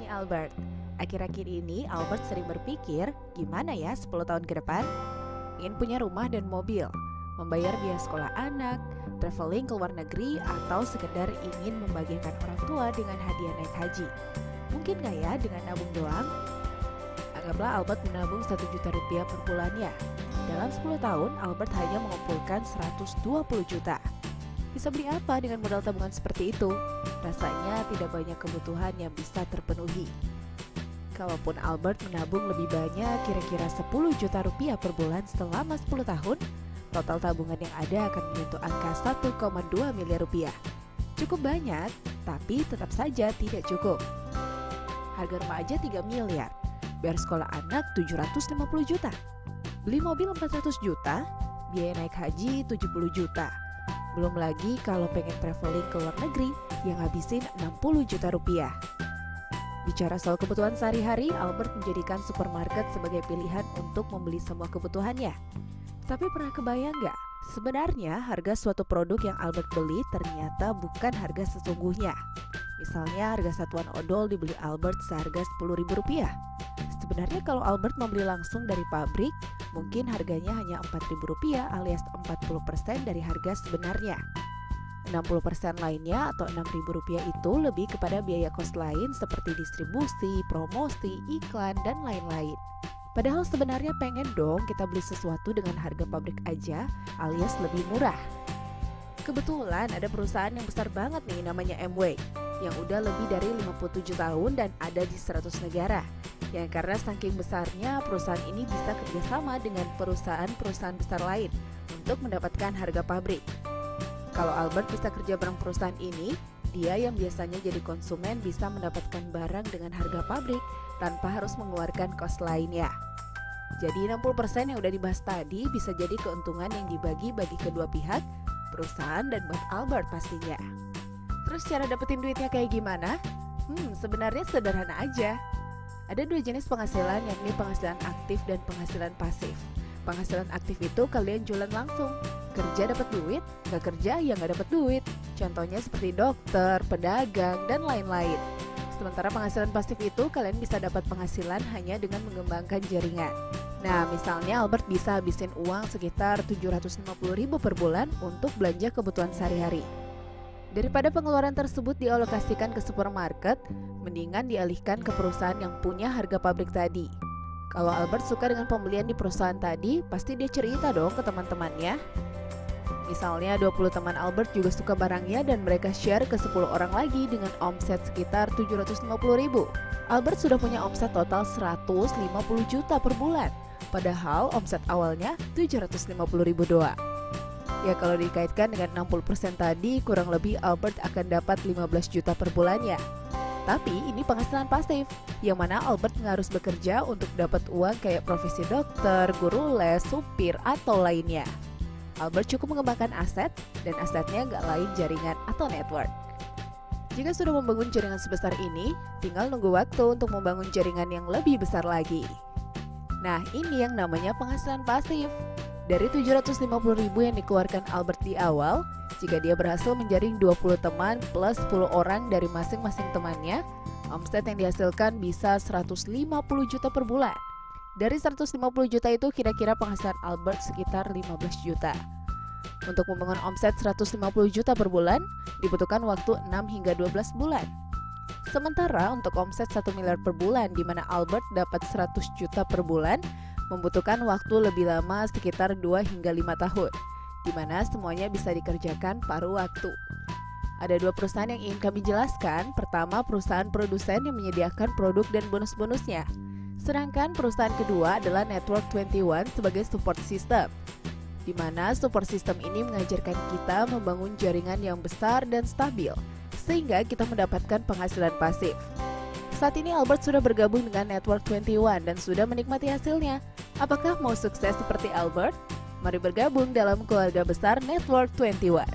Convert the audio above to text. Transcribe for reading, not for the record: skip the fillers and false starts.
Albert. Akhir-akhir ini Albert sering berpikir, gimana ya 10 tahun ke depan? Ingin punya rumah dan mobil, membayar biaya sekolah anak, traveling ke luar negeri, atau sekedar ingin membagikan orang tua dengan hadiah naik haji. Mungkin gak ya dengan nabung doang? Anggaplah Albert menabung 1 juta rupiah per bulannya. Dalam 10 tahun, Albert hanya mengumpulkan 120 juta. Bisa beli apa dengan modal tabungan seperti itu? Rasanya tidak banyak kebutuhan yang bisa terpenuhi. Kalaupun Albert menabung lebih banyak, kira-kira 10 juta rupiah per bulan selama 10 tahun, total tabungan yang ada akan menyentuh angka 1,2 miliar rupiah. Cukup banyak, tapi tetap saja tidak cukup. Harga rumah aja 3 miliar, biar sekolah anak 750 juta. Beli mobil 400 juta, biaya naik haji 70 juta. Belum lagi kalau pengen traveling ke luar negeri yang habisin 60 juta rupiah. Bicara soal kebutuhan sehari-hari, Albert menjadikan supermarket sebagai pilihan untuk membeli semua kebutuhannya. Tapi pernah kebayang nggak? Sebenarnya harga suatu produk yang Albert beli ternyata bukan harga sesungguhnya. Misalnya harga satuan odol dibeli Albert seharga Rp10.000. Sebenarnya kalau Albert membeli langsung dari pabrik, mungkin harganya hanya Rp4.000 alias 40% dari harga sebenarnya. 60% lainnya atau Rp6.000 itu lebih kepada biaya kos lain seperti distribusi, promosi, iklan, dan lain-lain. Padahal sebenarnya pengen dong kita beli sesuatu dengan harga pabrik aja alias lebih murah. Kebetulan ada perusahaan yang besar banget nih namanya Amway yang udah lebih dari 57 tahun dan ada di 100 negara. Yang karena saking besarnya perusahaan ini bisa kerjasama dengan perusahaan-perusahaan besar lain untuk mendapatkan harga pabrik. Kalau Albert bisa kerja bareng perusahaan ini, dia yang biasanya jadi konsumen bisa mendapatkan barang dengan harga pabrik tanpa harus mengeluarkan kos lainnya. Jadi 60% yang udah dibahas tadi bisa jadi keuntungan yang dibagi bagi kedua pihak, perusahaan dan buat Albert pastinya. Terus cara dapetin duitnya kayak gimana? Sebenarnya sederhana aja. Ada 2 jenis penghasilan, yakni penghasilan aktif dan penghasilan pasif. Penghasilan aktif itu kalian jualan langsung. Kerja dapat duit, nggak kerja ya nggak dapat duit. Contohnya seperti dokter, pedagang, dan lain-lain. Sementara penghasilan pasif itu kalian bisa dapat penghasilan hanya dengan mengembangkan jaringan. Nah, misalnya Albert bisa habisin uang sekitar Rp750.000 per bulan untuk belanja kebutuhan sehari-hari. Daripada pengeluaran tersebut dialokasikan ke supermarket, mendingan dialihkan ke perusahaan yang punya harga pabrik tadi. Kalau Albert suka dengan pembelian di perusahaan tadi, pasti dia cerita dong ke teman-temannya. Misalnya 20 teman Albert juga suka barangnya dan mereka share ke 10 orang lagi dengan omset sekitar Rp750.000. Albert sudah punya omset total Rp150 juta per bulan, padahal omset awalnya Rp750.000 doang. Ya kalau dikaitkan dengan 60% tadi, kurang lebih Albert akan dapat 15 juta per bulannya. Tapi ini penghasilan pasif, yang mana Albert nggak harus bekerja untuk dapat uang kayak profesi dokter, guru les, supir, atau lainnya. Albert cukup mengembangkan aset, dan asetnya nggak lain jaringan atau network. Jika sudah membangun jaringan sebesar ini, tinggal nunggu waktu untuk membangun jaringan yang lebih besar lagi. Nah, ini yang namanya penghasilan pasif. Dari Rp750.000 yang dikeluarkan Albert di awal, jika dia berhasil menjaring 20 teman plus 10 orang dari masing-masing temannya, omset yang dihasilkan bisa Rp150 juta per bulan. Dari Rp150 juta itu kira-kira penghasilan Albert sekitar 15 juta. Untuk membangun omset Rp150 juta per bulan, dibutuhkan waktu 6 hingga 12 bulan. Sementara untuk omset 1 miliar per bulan, di mana Albert dapat 100 juta per bulan, membutuhkan waktu lebih lama sekitar 2 hingga 5 tahun, di mana semuanya bisa dikerjakan paruh waktu. Ada 2 perusahaan yang ingin kami jelaskan. Pertama, perusahaan produsen yang menyediakan produk dan bonus-bonusnya. Sedangkan perusahaan kedua adalah Network 21 sebagai support system, di mana support system ini mengajarkan kita membangun jaringan yang besar dan stabil, sehingga kita mendapatkan penghasilan pasif. Saat ini Albert sudah bergabung dengan Network 21 dan sudah menikmati hasilnya. Apakah mau sukses seperti Albert? Mari bergabung dalam keluarga besar Network 21.